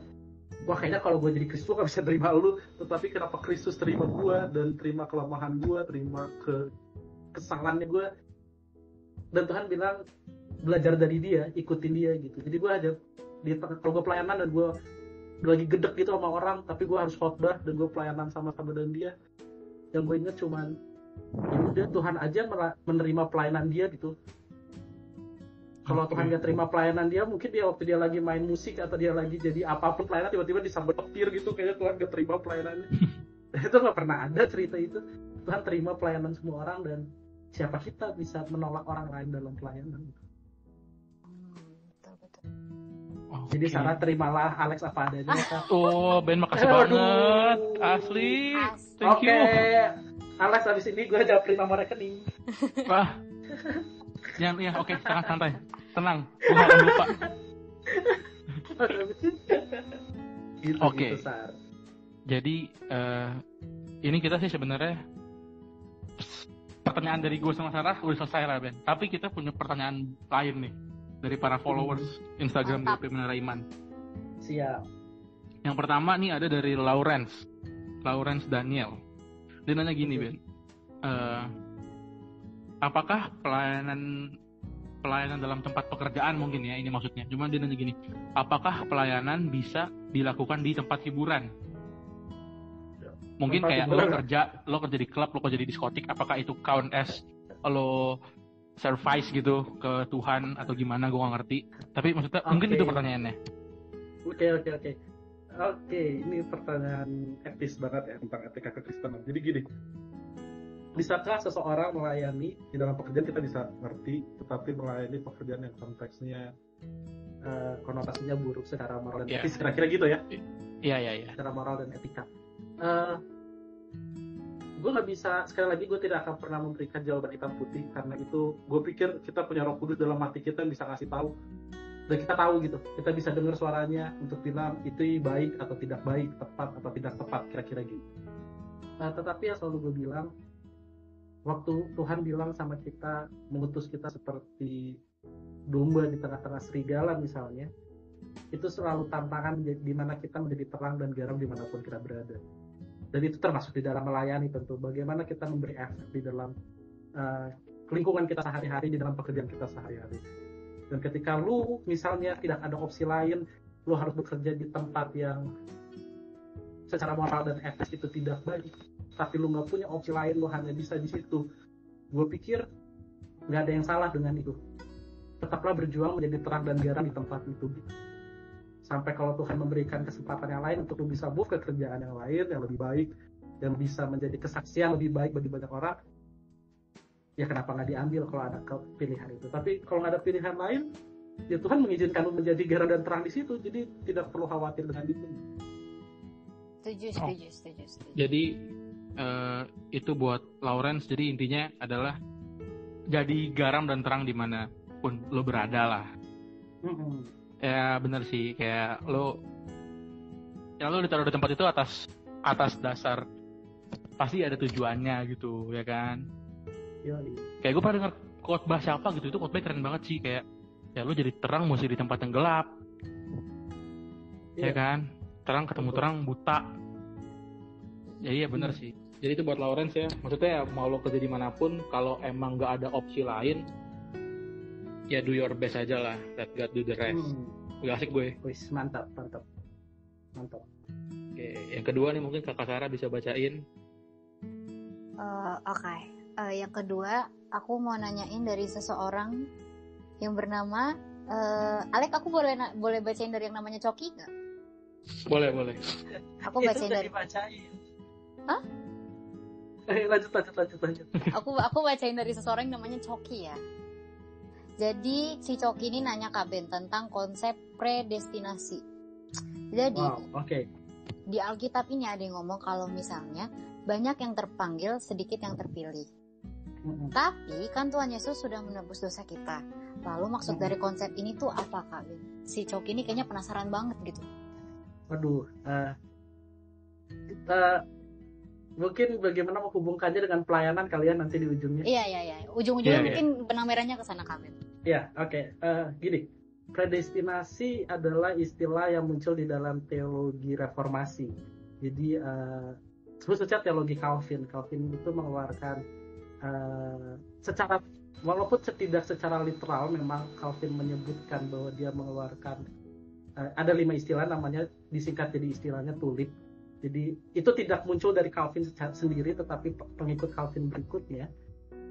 wah kayaknya kalau gue jadi Kristus gue gak bisa terima lu, tetapi kenapa Kristus terima gue dan terima kelemahan gue, terima kesalahannya gue, dan Tuhan bilang belajar dari dia, ikutin dia gitu. Jadi gue aja kalau gue pelayanan dan gue lagi gedek gitu sama orang, tapi gue harus khotbah dan gue pelayanan sama-sama dengan dia, yang gue inget cuman ya udah Tuhan aja menerima pelayanan dia gitu. Kalau Tuhan gak terima pelayanan dia, mungkin dia waktu dia lagi main musik atau dia lagi jadi apapun pelayanan, tiba-tiba disambut petir gitu, kayaknya Tuhan gak terima pelayanannya. Itu gak pernah ada cerita itu. Tuhan terima pelayanan semua orang, dan siapa kita bisa menolak orang lain dalam pelayanan. Betul. Jadi Sarah terimalah Alex apa adanya. Oh, Ben makasih banget. Asli. Thank you. Alex abis ini gue jawabin nomor rekening. Wah. Ya, oke, santai. Tenang, gue gak akan lupa. Oke. Jadi ini kita sih sebenarnya pertanyaan dari gue sama Sarah udah selesai lah, Ben. Tapi kita punya pertanyaan lain nih dari para followers Instagram GP Menara Iman. Siap. Yang pertama nih ada dari Lawrence Daniel. Dia nanya gini, Ben. Apakah pelayanan dalam tempat pekerjaan mungkin ya ini maksudnya. Cuma dia nanya gini, apakah pelayanan bisa dilakukan di tempat hiburan? Mungkin tempat kayak lo kerja di klub, lo kerja di diskotik, apakah itu count as lo service gitu ke Tuhan atau gimana, gue gak ngerti. Tapi maksudnya mungkin itu pertanyaannya. Oke, ini pertanyaan etis banget ya tentang etika kekristenan. Jadi gini, bisakah seseorang melayani di dalam pekerjaan, kita bisa ngerti, tetapi melayani pekerjaan yang konteksnya konotasinya buruk secara moral dan etis, kira-kira gitu ya? Iya. Secara moral dan etika. Gue nggak bisa, sekali lagi gue tidak akan pernah memberikan jawaban hitam putih, karena itu gue pikir kita punya Roh Kudus dalam hati kita yang bisa ngasih tahu, dan kita tahu gitu, kita bisa dengar suaranya untuk bilang itu baik atau tidak baik, tepat atau tidak tepat, kira-kira gitu. Tetapi yang selalu gue bilang, waktu Tuhan bilang sama kita, mengutus kita seperti domba di tengah-tengah serigala misalnya, itu selalu tantangan di mana kita menjadi terang dan garam dimanapun kita berada. Dan itu termasuk di dalam melayani tentu. Bagaimana kita memberi efek di dalam lingkungan kita sehari-hari, di dalam pekerjaan kita sehari-hari. Dan ketika lu misalnya tidak ada opsi lain, lu harus bekerja di tempat yang secara moral dan etis itu tidak baik, tapi lu nggak punya opsi lain, lu hanya bisa di situ. Gue pikir nggak ada yang salah dengan itu. Tetaplah berjuang menjadi terang dan garam di tempat itu. Sampai kalau Tuhan memberikan kesempatan yang lain untuk lu bisa move ke kerjaan yang lain, yang lebih baik, yang bisa menjadi kesaksian lebih baik bagi banyak orang, ya kenapa nggak diambil kalau ada pilihan itu. Tapi kalau nggak ada pilihan lain, ya Tuhan mengizinkan lu menjadi garam dan terang di situ. Jadi tidak perlu khawatir dengan itu. Setuju. Jadi itu buat Lawrence, jadi intinya adalah jadi garam dan terang dimanapun lo berada lah. Ya bener sih, kayak lo ditaruh di tempat itu atas dasar pasti ada tujuannya gitu ya kan. Kayak gue pernah denger khotbah siapa gitu, itu khotbah keren banget sih, kayak ya lo jadi terang mesti di tempat yang gelap, ya kan, terang ketemu terang buta. Ya iya bener sih. Jadi itu buat Lawrence ya, maksudnya ya mau lo kerja dimanapun, kalau emang nggak ada opsi lain, ya do your best aja lah, let God do the rest. Gak asik gue. Wis, mantap. Oke, yang kedua nih mungkin Kakak Sarah bisa bacain. Oke. Yang kedua, aku mau nanyain dari seseorang yang bernama Alek, aku boleh bacain dari yang namanya Coki nggak? Boleh. Aku bacain dari. Hah? Lanjut. Aku bacain dari seseorang yang namanya Coki ya. Jadi si Coki ini nanya Kak Ben tentang konsep predestinasi. Jadi di Alkitab ini ada yang ngomong kalau misalnya banyak yang terpanggil, sedikit yang terpilih. Tapi kan Tuhan Yesus sudah menebus dosa kita. Lalu maksud dari konsep ini tuh apa Kak Ben? Si Coki ini kayaknya penasaran banget gitu. Waduh, kita mungkin bagaimana menghubungkannya dengan pelayanan kalian nanti di ujungnya. Iya. Ujung-ujungnya mungkin benang merahnya ke sana Kak Ben. Iya, oke. Gini, predestinasi adalah istilah yang muncul di dalam teologi reformasi. Jadi khususnya teologi Calvin itu mengeluarkan secara, walaupun tidak secara literal, memang Calvin menyebutkan bahwa dia mengeluarkan ada 5 istilah, namanya disingkat jadi istilahnya tulip. Jadi itu tidak muncul dari Calvin sendiri, tetapi pengikut Calvin berikutnya.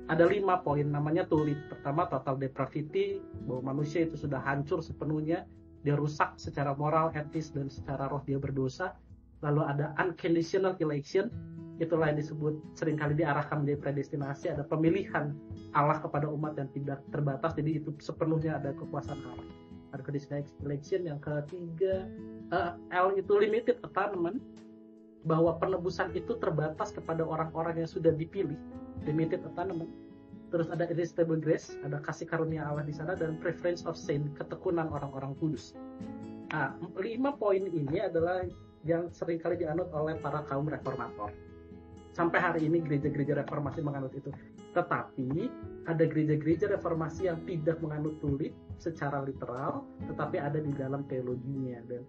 Ada 5 poin, namanya tulip. Pertama, total depravity, bahwa manusia itu sudah hancur sepenuhnya, dia rusak secara moral, etis, dan secara roh dia berdosa. Lalu ada unconditional election, itulah yang disebut seringkali diarahkan menjadi predestinasi, ada pemilihan Allah kepada umat yang tidak terbatas, jadi itu sepenuhnya ada kekuasaan Allah. Ada conditional election. Yang ketiga, L itu limited atonement, bahwa penebusan itu terbatas kepada orang-orang yang sudah dipilih, limited atonement. Terus ada irresistible grace, ada kasih karunia Allah di sana, dan preference of saint, ketekunan orang-orang kudus. 5 poin ini adalah yang seringkali dianut oleh para kaum reformator. Sampai hari ini gereja-gereja reformasi menganut itu. Tetapi ada gereja-gereja reformasi yang tidak menganut tulip secara literal, tetapi ada di dalam teologinya. Dan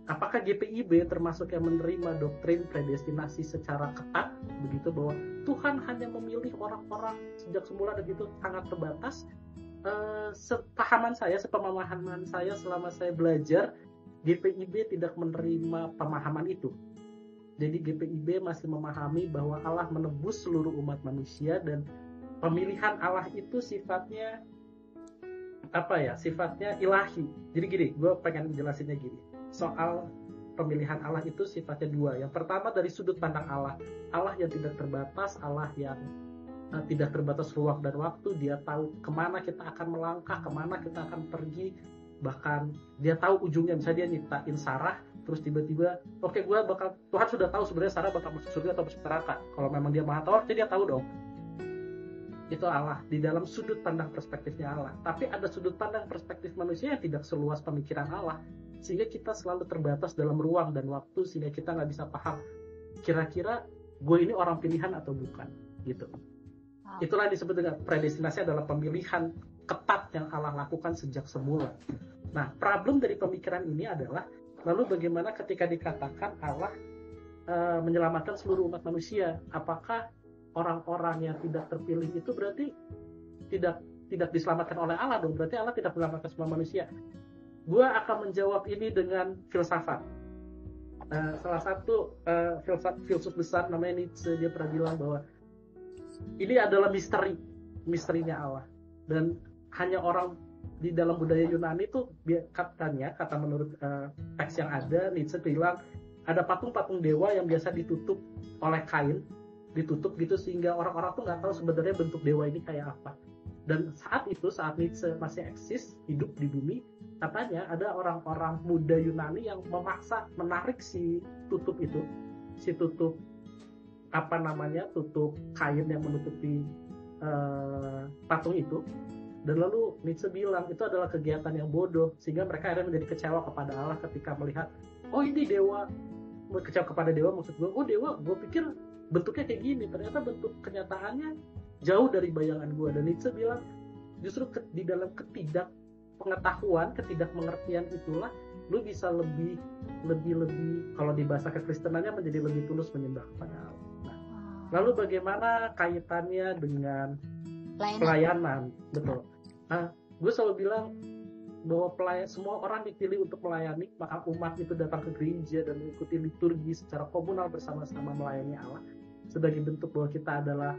apakah GPIB termasuk yang menerima doktrin predestinasi secara ketat, begitu, bahwa Tuhan hanya memilih orang-orang sejak semula dan itu sangat terbatas? Sepahaman saya, sepemahaman saya selama saya belajar, GPIB tidak menerima pemahaman itu. Jadi GPIB masih memahami bahwa Allah menebus seluruh umat manusia, dan pemilihan Allah itu sifatnya sifatnya ilahi. Jadi gini, gue pengen jelasinnya gini. Soal pemilihan Allah itu sifatnya 2. Yang pertama dari sudut pandang Allah. Allah yang tidak terbatas, Allah yang tidak terbatas ruang dan waktu. Dia tahu kemana kita akan melangkah, kemana kita akan pergi. Bahkan dia tahu ujungnya. Misalnya dia nyiptain Sarah, terus tiba-tiba Tuhan sudah tahu sebenarnya Sarah bakal masuk surga atau masuk neraka. Kalau memang dia maha tahu, dia tahu dong. Itu Allah, di dalam sudut pandang perspektifnya Allah. Tapi ada sudut pandang perspektif manusia yang tidak seluas pemikiran Allah, sehingga kita selalu terbatas dalam ruang dan waktu, sehingga kita nggak bisa paham kira-kira gue ini orang pilihan atau bukan, gitu. Itulah yang disebut dengan predestinasi, adalah pemilihan ketat yang Allah lakukan sejak semula. Nah, problem dari pemikiran ini adalah, lalu bagaimana ketika dikatakan Allah menyelamatkan seluruh umat manusia? Apakah orang-orang yang tidak terpilih itu berarti tidak diselamatkan oleh Allah dong? Berarti Allah tidak menyelamatkan semua manusia. Gue akan menjawab ini dengan filsafat. Salah satu filsuf besar namanya Nietzsche, dia pernah bilang bahwa ini adalah misterinya Allah, dan hanya orang di dalam budaya Yunani itu kata menurut teks yang ada, Nietzsche bilang ada patung-patung dewa yang biasa ditutup oleh kain, ditutup gitu, sehingga orang-orang tuh nggak tahu sebenarnya bentuk dewa ini kayak apa. Dan saat Nietzsche masih eksis, hidup di bumi, katanya ada orang-orang muda Yunani yang memaksa menarik si tutup tutup kain yang menutupi patung itu. Dan lalu Nietzsche bilang itu adalah kegiatan yang bodoh, sehingga mereka akhirnya menjadi kecewa kepada Allah ketika melihat, oh ini dewa, kecewa kepada dewa, maksud gue, oh dewa, gue pikir bentuknya kayak gini, ternyata bentuk kenyataannya jauh dari bayangan gue. Dan Nietzsche bilang justru di dalam ketidakpengetahuan, ketidakmengertian itulah lu bisa lebih kalau di bahasa kekristenannya menjadi lebih tulus menyembah kepada Allah. Nah, lalu bagaimana kaitannya dengan pelayanan? Betul. Gue selalu bilang bahwa semua orang dipilih untuk melayani, maka umat itu datang ke gereja dan mengikuti liturgi secara komunal bersama-sama melayani Allah, sebagai bentuk bahwa kita adalah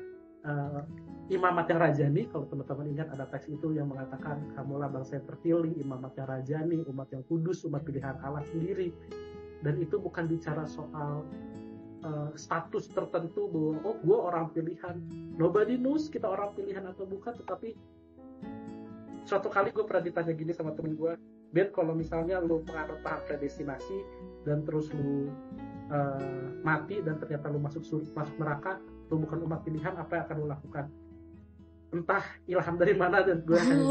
imamat yang rajani. Kalau teman-teman ingat ada teks itu yang mengatakan kamulah bangsa yang terpilih, imamat yang rajani, umat yang kudus, umat pilihan Allah sendiri. Dan itu bukan bicara soal status tertentu bahwa gue orang pilihan. Nobody knows kita orang pilihan atau bukan. Tetapi suatu kali gue pernah ditanya gini sama temen gue, Ben, kalau misalnya lu menganut paham predestinasi dan terus lu mati dan ternyata lu masuk neraka, lu bukan umat pilihan, apa yang akan lu lakukan? Entah ilham dari mana, dan gue hanya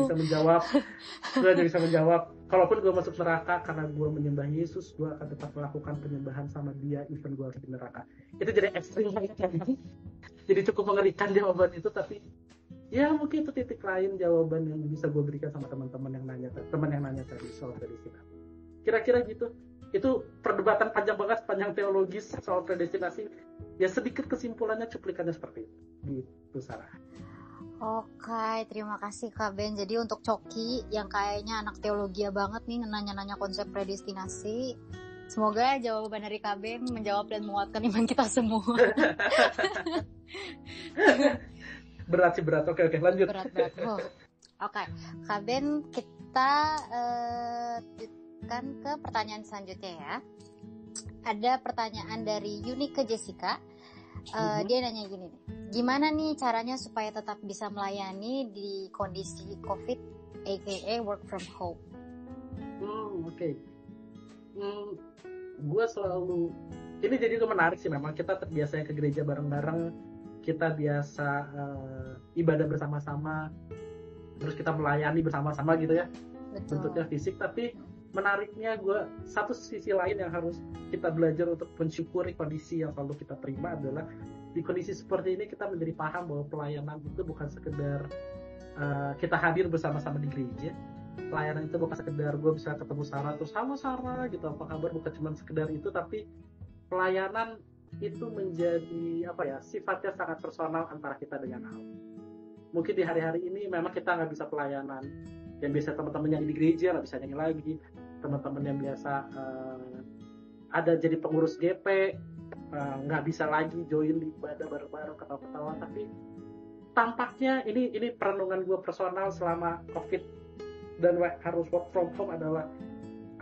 bisa menjawab, kalaupun gue masuk neraka karena gue menyembah Yesus, gue akan tetap melakukan penyembahan sama dia even gue harus di neraka. Itu jadi ekstrim, jadi cukup mengerikan jawaban itu, tapi Ya mungkin itu titik lain jawaban yang bisa gue berikan sama teman-teman yang nanya tadi soal predestinasi. Kira-kira gitu. Itu perdebatan panjang banget, panjang teologis soal predestinasi. Ya sedikit kesimpulannya, cuplikannya seperti itu. Gitu Sarah. Oke, terima kasih Kak Ben. Jadi untuk Coki yang kayaknya anak teologi banget nih nanya-nanya konsep predestinasi, semoga jawaban dari Kak Ben menjawab dan menguatkan iman kita semua. Berat. Oke, lanjut. Berat. Oke, Kak Ben, kita lanjutkan ke pertanyaan selanjutnya ya. Ada pertanyaan dari Yunike Jessica. Dia nanya gini nih, gimana nih caranya supaya tetap bisa melayani di kondisi COVID, aka work from home? Oke. Gue selalu, ini jadi itu menarik sih, memang kita terbiasa ke gereja bareng-bareng, kita biasa ibadah bersama-sama, terus kita melayani bersama-sama gitu ya. Betul. Bentuknya fisik, tapi menariknya satu sisi lain yang harus kita belajar untuk mensyukuri kondisi yang selalu kita terima adalah di kondisi seperti ini kita menjadi paham bahwa pelayanan itu bukan sekedar kita hadir bersama-sama di gereja. Pelayanan itu bukan sekedar gue bisa ketemu Sarah terus halo Sarah gitu apa kabar, bukan cuma sekedar itu, tapi pelayanan itu menjadi sifatnya sangat personal antara kita dengan Allah. Mungkin di hari-hari ini memang kita nggak bisa pelayanan, yang biasa teman-teman nyanyi di gereja nggak bisa nyanyi lagi, teman-teman yang biasa ada jadi pengurus GP nggak bisa lagi join di ibadah bareng-bareng ketawa-ketawa. Tapi tampaknya ini perenungan gue personal selama COVID dan harus work from home adalah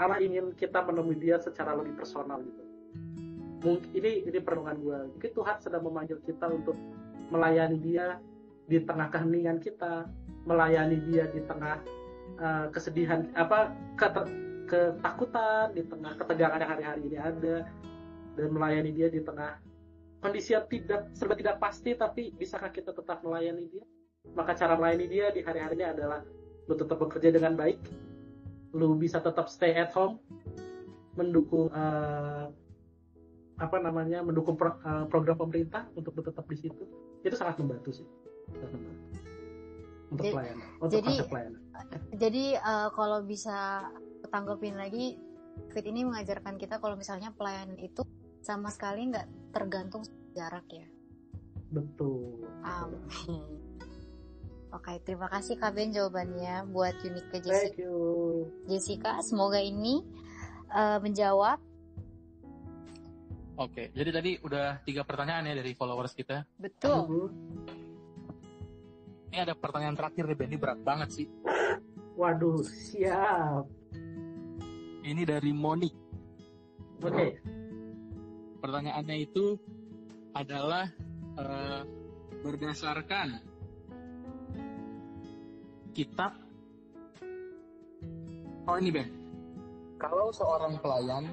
Allah ingin kita menemui Dia secara lebih personal gitu. Mungkin ini perenungan gue. Mungkin Tuhan sedang memanggil kita untuk melayani Dia di tengah keheningan kita, melayani Dia di tengah kesedihan, ketakutan, di tengah ketegangan yang hari-hari ini ada, dan melayani Dia di tengah kondisi yang serba tidak pasti, tapi bisakah kita tetap melayani Dia? Maka cara melayani Dia di hari-hari ini adalah lu tetap bekerja dengan baik, lu bisa tetap stay at home, mendukung mendukung program pemerintah untuk tetap di situ. Itu sangat membantu sih untuk pelayanan, untuk konsep pelayanan. Jadi kalau bisa tanggapin lagi, COVID ini mengajarkan kita kalau misalnya pelayanan itu sama sekali nggak tergantung jarak ya. Betul. Oke, terima kasih Kak Ben jawabannya buat Yunike Jessica. Thank you. Jessica, semoga ini menjawab. Oke, jadi tadi udah 3 pertanyaan ya dari followers kita. Betul. Ini ada pertanyaan terakhir nih Ben, ini berat banget sih. Waduh, siap. Ini dari Monik. Oke. Pertanyaannya itu adalah berdasarkan kitab. Oh ini Ben, kalau seorang pelayan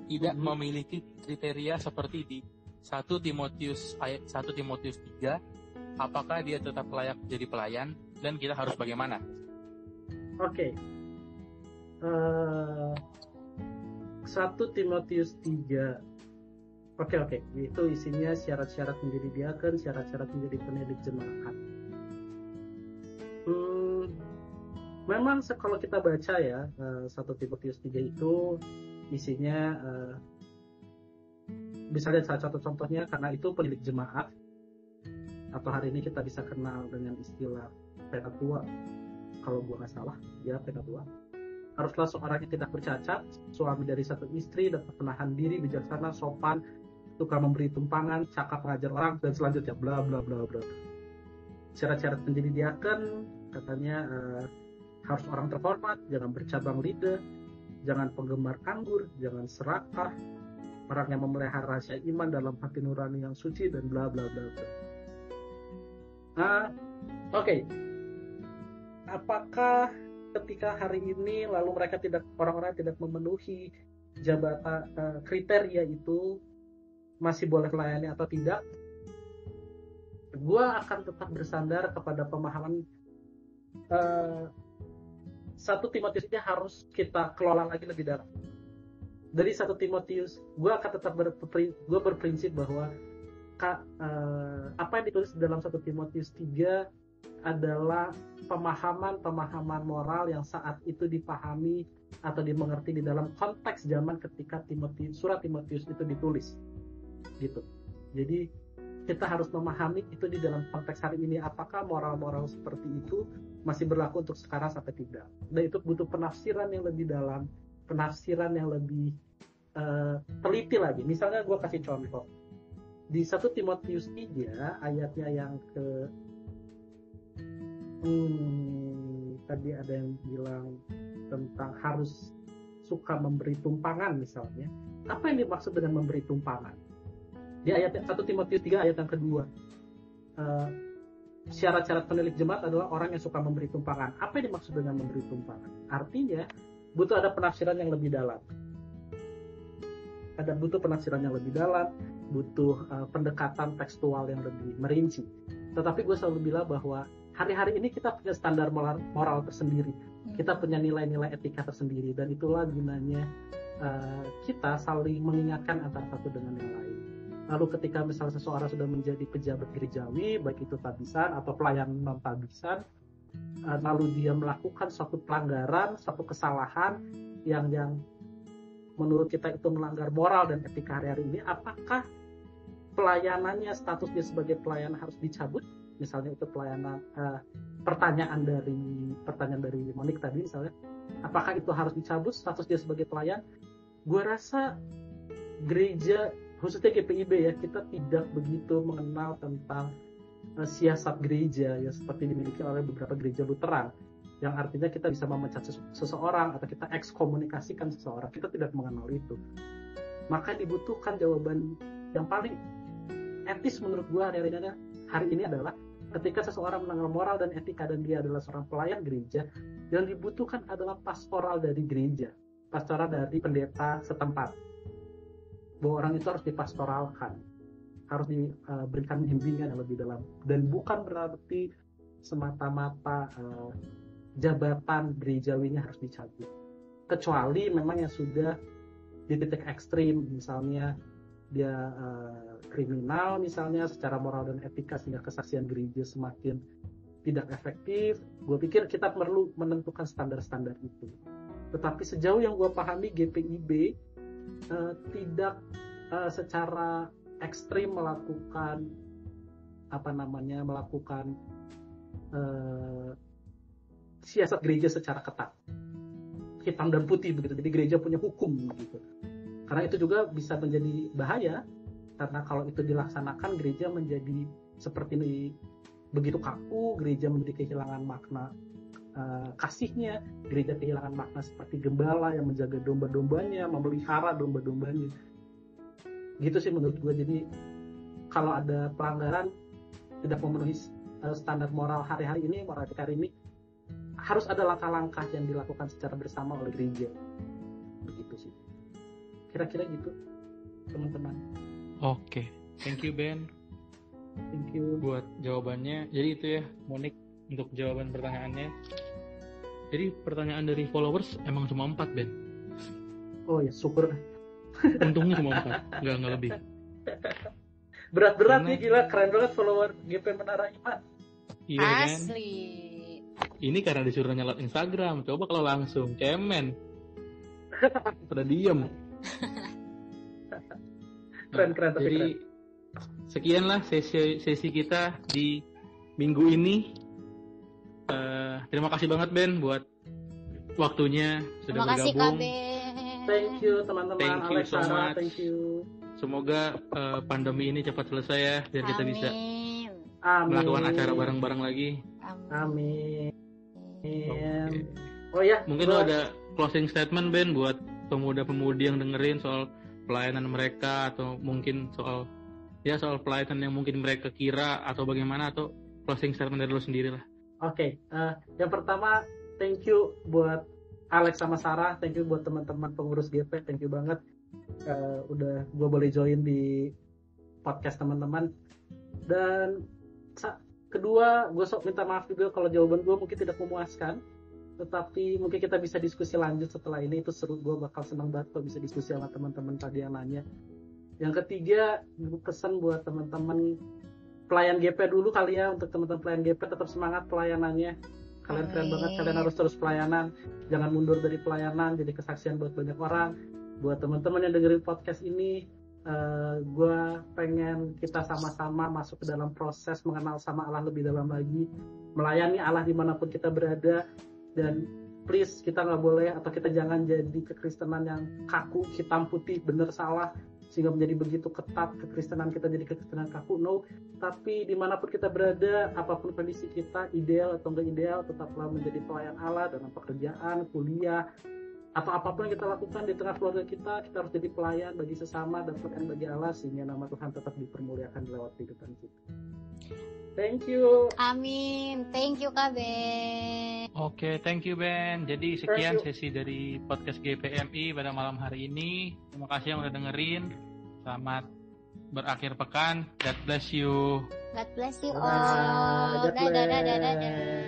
tidak memiliki kriteria seperti di 1 Timotius ayat 1 Timotius 3, apakah dia tetap layak jadi pelayan dan kita harus bagaimana? Oke. 1 Timotius 3. Oke. Itu isinya syarat-syarat menjadi diakon, syarat-syarat menjadi pendidik jemaat. Memang kalau kita baca ya 1 Timotius 3 itu isinya bisa lihat salah satu contohnya, karena itu pendidik jemaat, atau hari ini kita bisa kenal dengan istilah penatua, kalau gua nggak salah ya, penatua. Haruslah seorang yang tidak bercacat, suami dari 1 istri, dapat menahan diri, bijaksana, sopan, tukar memberi tumpangan, cakap mengajar orang, dan selanjutnya bla bla bla bla. Syarat-syarat menjadi diakon katanya harus orang terhormat, jangan bercabang lidah, jangan penggemar anggur, jangan serakah, orang yang memelihara rahasia iman dalam hati nurani yang suci, dan bla bla bla bla. Oke. Apakah ketika hari ini lalu mereka orang-orang tidak memenuhi jabatan kriteria itu masih boleh melayani atau tidak? Gua akan tetap bersandar kepada pemahaman 1 Timotius ini harus kita kelola lagi lebih dalam. Dari 1 Timotius, gue akan tetap berprinsip bahwa apa yang ditulis dalam 1 Timotius 3 adalah pemahaman moral yang saat itu dipahami atau dimengerti di dalam konteks zaman ketika surat Timotius itu ditulis gitu. Jadi kita harus memahami itu di dalam konteks hari ini, apakah moral-moral seperti itu masih berlaku untuk sekarang sampai tidak. Dan itu butuh penafsiran yang lebih dalam, penafsiran yang lebih teliti lagi. Misalnya gue kasih contoh di 1 Timotius 3 ayatnya yang ke tadi ada yang bilang tentang harus suka memberi tumpangan misalnya. Apa yang dimaksud dengan memberi tumpangan? Di ayat 1 Timotius 3 ayat yang kedua, syarat-syarat penilik jemaat adalah orang yang suka memberi tumpangan. Apa yang dimaksud dengan memberi tumpangan? Artinya butuh ada penafsiran yang lebih dalam. Butuh penafsiran yang lebih dalam, butuh pendekatan tekstual yang lebih merinci. Tetapi gue selalu bilang bahwa hari-hari ini kita punya standar moral tersendiri, kita punya nilai-nilai etika tersendiri, dan itulah gunanya kita saling mengingatkan antara satu dengan yang lain. Lalu ketika misalnya seseorang sudah menjadi pejabat gerejawi, baik itu tabisan atau pelayan non tabisan, lalu dia melakukan suatu pelanggaran, suatu kesalahan yang menurut kita itu melanggar moral dan etika hari-hari ini, apakah pelayanannya, status dia sebagai pelayan harus dicabut? Misalnya itu pelayanan, pertanyaan dari Monik tadi misalnya, apakah itu harus dicabut status dia sebagai pelayan? Gue rasa gereja, khususnya GPIB ya, kita tidak begitu mengenal tentang siasat gereja ya seperti dimiliki oleh beberapa gereja Lutheran, yang artinya kita bisa memecat seseorang atau kita ekskomunikasikan seseorang. Kita tidak mengenal itu. Maka dibutuhkan jawaban yang paling etis menurut gue hari ini adalah ketika seseorang melanggar moral dan etika dan dia adalah seorang pelayan gereja, yang dibutuhkan adalah pastoral dari gereja, pastoral dari pendeta setempat, bahwa orang itu harus dipastoralkan, harus diberikan bimbingan yang lebih dalam, dan bukan berarti semata-mata jabatan gerejawinya harus dicabut, kecuali memang yang sudah di titik ekstrim, misalnya dia kriminal misalnya secara moral dan etika sehingga kesaksian gereja semakin tidak efektif. Gue pikir kita perlu menentukan standar-standar itu. Tetapi sejauh yang gue pahami, GPIB tidak secara ekstrim melakukan siasat gereja secara ketat, hitam dan putih begitu. Jadi gereja punya hukum gitu. Karena itu juga bisa menjadi bahaya, karena kalau itu dilaksanakan gereja menjadi seperti begitu kaku, gereja menjadi kehilangan makna kasihnya, gereja kehilangan makna seperti gembala yang menjaga domba-dombanya, memelihara domba-dombanya. Gitu sih menurut gue. Jadi kalau ada pelanggaran tidak memenuhi standar moral hari-hari ini, moral etika hari ini, harus ada langkah-langkah yang dilakukan secara bersama oleh gereja. Begitu sih. Kira-kira gitu, teman-teman. Oke, thank you Ben. Thank you buat jawabannya. Jadi itu ya, Monik, untuk jawaban pertanyaannya. Jadi pertanyaan dari followers emang cuma 4 Ben. Oh ya, syukur. Untungnya cuma 4, nggak lebih. Berat-berat nih, gila, keren banget follower GP Menara Iman. Iya kan? Asli. Ini karena disuruh nyalat Instagram. Coba kalau langsung cemen. Pada diem. Keren tapi jadi keren. Sekian lah sesi kita di minggu ini. Terima kasih banget Ben buat waktunya sudah Terima kasih bergabung. Kak Ben. Thank you teman-teman. Thank you Alex, so Sarah, much. thank you. Semoga pandemi ini cepat selesai ya, biar kita bisa Amin. melakukan acara bareng-bareng lagi. Amin. Okay. Oh ya, Mungkin lo ada closing statement Ben buat pemuda-pemudi yang dengerin soal pelayanan mereka, atau mungkin soal pelayanan yang mungkin mereka kira atau bagaimana, atau closing statement dari lo sendiri lah. Oke, yang pertama thank you buat Alex sama Sarah, thank you buat teman-teman pengurus GP, thank you banget udah gue boleh join di podcast teman-teman. Dan kedua, gue minta maaf juga kalau jawaban gue mungkin tidak memuaskan, tetapi mungkin kita bisa diskusi lanjut setelah ini. Itu seru, gue bakal senang banget kalau bisa diskusi sama teman-teman tadi yang nanya. Yang ketiga, gue pesan buat teman-teman pelayan GP dulu kali ya. Untuk teman-teman pelayan GP tetap semangat pelayanannya. Kalian keren banget, kalian harus terus pelayanan, jangan mundur dari pelayanan, jadi kesaksian buat banyak orang. Buat teman-teman yang dengerin podcast ini, gue pengen kita sama-sama masuk ke dalam proses mengenal sama Allah lebih dalam lagi, melayani Allah dimanapun kita berada. Dan please, kita nggak boleh atau kita jangan jadi kekristenan yang kaku, hitam putih, bener salah, sehingga menjadi begitu ketat. Kekristenan kita jadi kekristenan kaku, no. Tapi dimanapun kita berada, apapun kondisi kita, ideal atau nggak ideal, tetaplah menjadi pelayan Allah dalam pekerjaan, kuliah, atau apapun yang kita lakukan di tengah keluarga kita harus jadi pelayan bagi sesama dan pelayan bagi Allah, sehingga nama Tuhan tetap dipermuliakan lewat kehidupan kita. Thank you. Amin. Thank you Kak Ben. Oke, thank you Ben. Jadi sekian sesi dari podcast GPMI pada malam hari ini. Terima kasih yang udah dengerin. Selamat berakhir pekan. God bless you. God bless you all. Dadah.